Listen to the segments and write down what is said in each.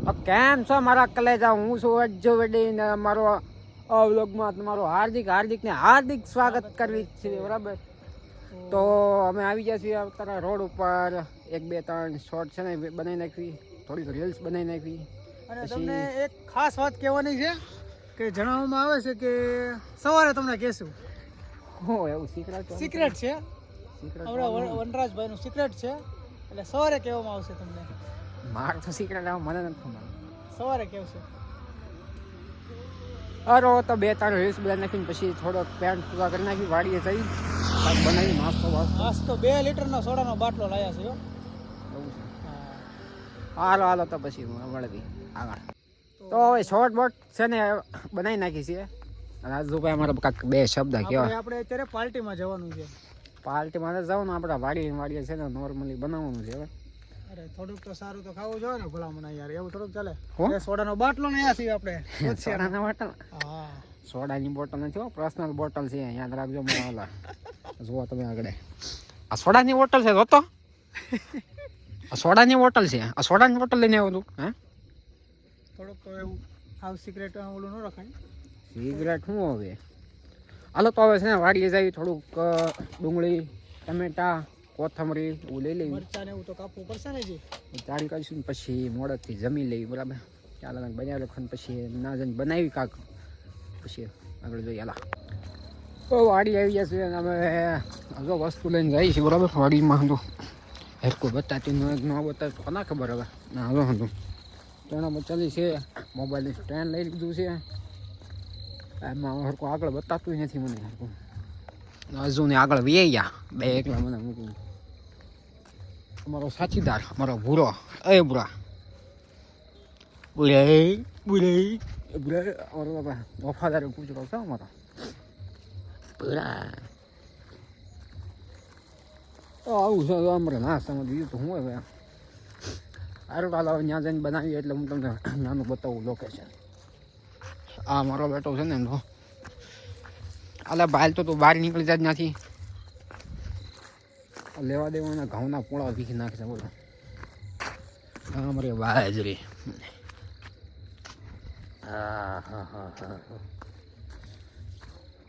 કેમ છો મારા કલેજા? હું છું અજ્જો વેડી ને મારો વ્લોગમાં તમારું હાર્દિક ને હાર્દિક સ્વાગત કરવી છે, બરાબર? તો અમે આવી ગયા છીએ અત્યારે રોડ ઉપર. 1 2 3 શોર્ટ છે ને બનાવી નાખવી, થોડીક રીલ્સ બનાવી નાખવી. અને તમને એક ખાસ વાત કહેવાની છે કે જણાવવામાં આવે છે કે સવારે તમને કહેશું. હો એવું સિક્રેટ છે આપણા વનરાજભાઈનું સિક્રેટ છે, એટલે સવારે કહેવામાં આવશે તમને. મારે તો સિક્રેટ મને નથી ખબર. સવારે કહેશે. અરે તો 2 3 રીલ્સ બનાવી નાખીને પછી થોડોક પેન્ટ પૂરા કરી નાખી, વાડીએ જઈ બનાવી નાસ્તો 2 લીટરનો સોડાનો બાટલો લાયા છે. એવું છે. હાલો તો પછી મળવી આગળ. તો હવે શોર્ટ બોટ છે ને બનાવી નાખી છે. અને આજુભાઈ અમારે કાંક 2 શબ્દ કહેવાય. આપણે અત્યારે પાર્ટીમાં જવાનું છે. પાર્ટીમાં જવાનું આપણે વાડીએ છે ને નોર્મલી બનાવવાનું છે. અરે થોડુંક તો સારું તો ખાવું જોઈએ ને ભલામણ યાર, એવું થોડુંક ચાલે. સોડાનો બાટલો ને આયા છીએ આપણે. સોડાના બોટલ? હા, સોડાની બોટલ નથી, પર્સનલ બોટલ છે, યાદ રાખજો. મને ઓલા જુઓ તમે આગળ, આ સોડાની બોટલ છે. જોતો આ સોડાની બોટલ છે. આ સોડાની બોટલ લઈને આવ્યો તું? હે થોડુંક તો એવું હાવ સિક્રેટ ઓલું ન રખાય. સિગરેટ શું હવે? હાલો તો હવે છે ને વાડીએ જાય, થોડુંક ડુંગળી, ટમેટા, કોથમરી એવું લઈ લઈએ. મરચાં ને એવું તો કાપવું પડશે ને જી. ચાલ કરીશું ને પછી મોડેથી જમી લઈ, બરાબર? ચાલ બનાવી લખન પછી ના જઈને બનાવી કાંક, પછી આગળ જોઈએ. હાલા તો વાડી આવી જશે અને અમે જો વસ્તુ લઈને જઈએ છીએ, બરાબર? વાડીમાં તો કોઈ બતાતી ન બતાવે તો કોના ખબર હવે. ના હાલો હતું ટ્રેનમાં ચાલી છે, મોબાઈલની સ્ટેન્ડ લઈ લીધું છે. એમાં હરકો આગળ બતાતું નથી મને. હજુ ને આગળ વી ગયા 2 એકલા મને મૂકીને. અમારો સાથીદાર, અમારો ભૂરો, બુરા અમારો બાપા વફાદાર પૂછડો છે અમારો ભૂરા. આવું છે અમારે નાસ્તામાં બીજું તો હું હવે સારું. કાલ હવે ત્યાં જઈને બનાવીએ એટલે હું તમને નાનું બતાવું લોકેશન. આ મારો બેટો છે ને એનો આલા બાલ તો બહાર નીકળી જાય જ નથી. લેવા દેવાના ઘઉંના પોળા વીખી નાખશે, બોલો. અમારી બાજરી.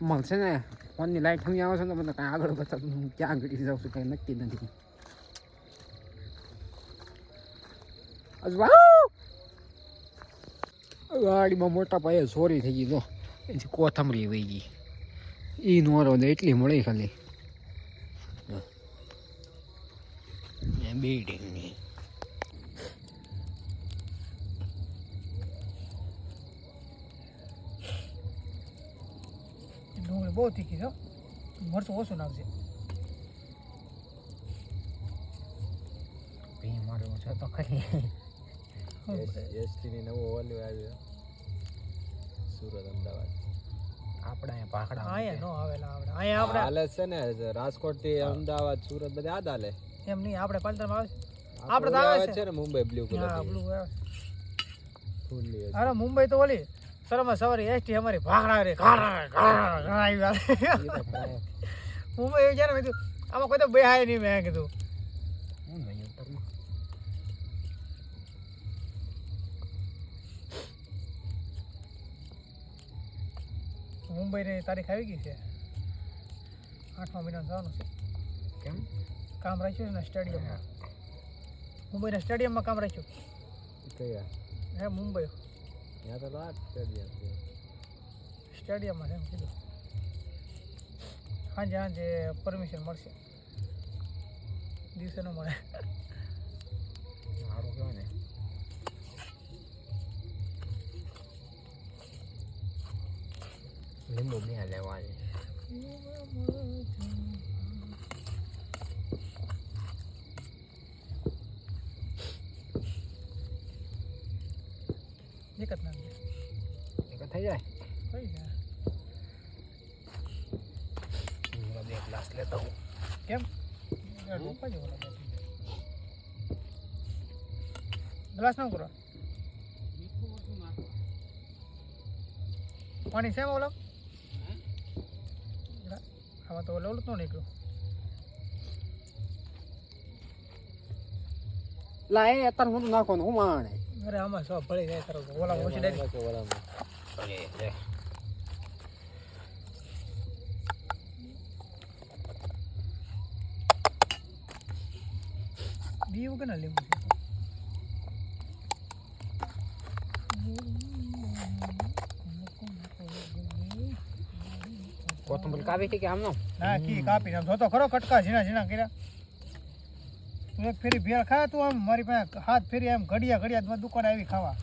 મળશે ને ફોનની લાઈટ હમી આવે છે ને મને કાંઈ આગળ બતાવતું હું ક્યાં ઘડી જાઉં છું કંઈ નક્કી નથી. ગાડીમાં મોટા પાયે ચોરી થઈ ગઈ, તો એથી કોથમરી વહી ગઈ. એ નોરો એટલી મળી ખાલી બિલ્ડિંગની. ડુંગળી બહુ તીખી છે, મરચું ઓછું નાખજે. મારું છે તો ખરી. એસટીની નવો ઓલી આવ્યો સુરત અમદાવાદ. આપણે પાખડા અહીંયા નો આવેલા અહીંયા આપણે હાલે છે ને રાજકોટ થી અમદાવાદ સુરત બધે આ હાલે. એમ નહીં, આપણે પાલતરમાં આવે છે. આપણે તો આવે છે ને મુંબઈ બ્લુ કલર. હા, બ્લુ આવે ફૂલી. અરે મુંબઈ તો ઓલી સરમાં સવારે એસટી અમારી ભાગડા રે ઘણા આવી. મુંબઈ જ્યારે મેં કીધું આમાં કોઈ તો બેહાય નહીં. મેં કીધું મુંબઈની તારીખ આવી ગઈ છે, 8મા મહિનામાં જવાનું છે. કેમ કામ રાખ્યું છે ને સ્ટેડિયમમાં, મુંબઈના સ્ટેડિયમમાં કામ રાખ્યું. કયા? હે મુંબઈ ત્યાં તો રાત સ્ટેડિયમ છે. સ્ટેડિયમમાં છે એમ કીધું. સાંજે પરમિશન મળશે, દિવસે ન મળે. સારું કહેવાય ને. લીંબુ બે લેવાની. એક જ નાખજે. એક થઈ જાય. થઈ જાય. હું 2 ગ્લાસ લેતો હું. કેમ ડોપા જેવો લાગે. ગ્લાસ ના કરો પાણી છે ઓલા. આમાં તો ઓલું તો નીકળ્યું. લા એ અત્યારે હું નાખવાનું હું માણે અરે આમાં સો ભળી જાય તારો ઓલા ઓછી ડાયરેક્ટ કે વરામાં અરે રે બીવું કે ના લીંબુ છે કોથમરી કાપી હતી કે આમ નો હા કી કાપીને આમ જોતો ખરો કટકા ઝીણા ઝીણા કર્યા તું એક ફેરી ભેળ ખાય તું આમ મારી પાસે હાથ ફેરી એમ ઘડિયા દુકાન આવી ખાવા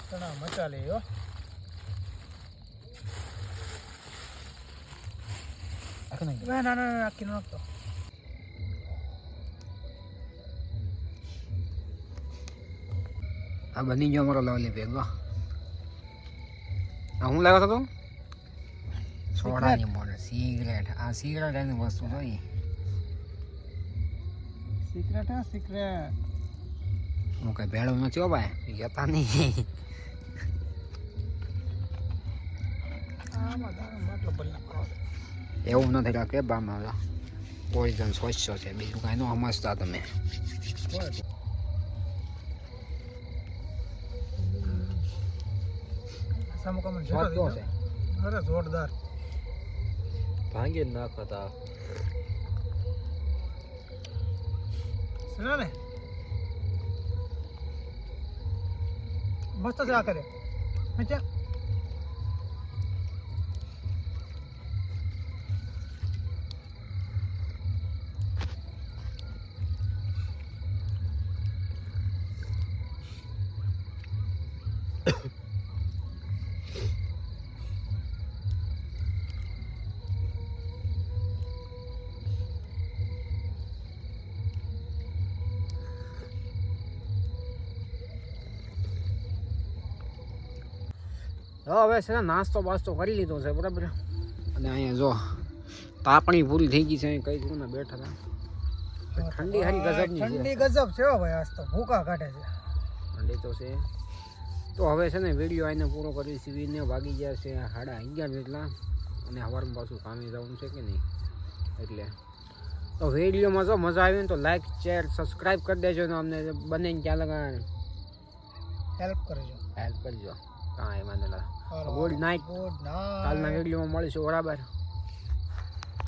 ચણા મચા લે હો ના ના ના આખી નાખતો આ બની ગયો અમારો લોલી ભેગો આ હું લાવ્યો હતો સોડાની બોટલ સિગરેટ આ સિગરેટ એની વસ્તુ જોઈ સિક્રેટ હે સિક્રેટ હું કઈ ભેળો નથી હો ભાઈ જતા નહીં આમાં તારો માટલો બદલા એવું નથી કે બામાં પોઈઝન સ્વચ્છ છે બીજું કાંઈ ન સમજતા તમે સામો કમન સ્વાદ કેવો છે અરે જોરદાર ભાંગી જ નાખતા સુના ને મસ્ત છે આ કરે મચા હવે છે ને નાસ્તો બાસ્તો કરી લીધો છે બરાબર અને અહીંયા જો તાપણી પૂરી થઈ ગઈ છે અહીં કઈ જગ્યામાં બેઠા હતા ઠંડી હારી ગજબની છે ઠંડી ગજબ છે હો ભાઈ આજ તો ભૂકા કાઢે છે ઠંડી તો છે તો હવે છે ને વિડીયો આને પૂરો કરી સીવીને વાગી ગયા છે 11:30 જેટલા અને સવારમાં પાછું કામે જવાનું છે કે નહીં એટલે તો વિડીયોમાં જો મજા આવી ને તો લાઈક શેર સબસ્ક્રાઈબ કરી દેજો ને અમને બને ક્યાં લગા હેલ્પ કરજો હેલ્પ કરજો કાંઈ વાંધો ના ગુડ નાઇટ ગુડ નાઈટ કાલના વિડીયોમાં મળીશું બરાબર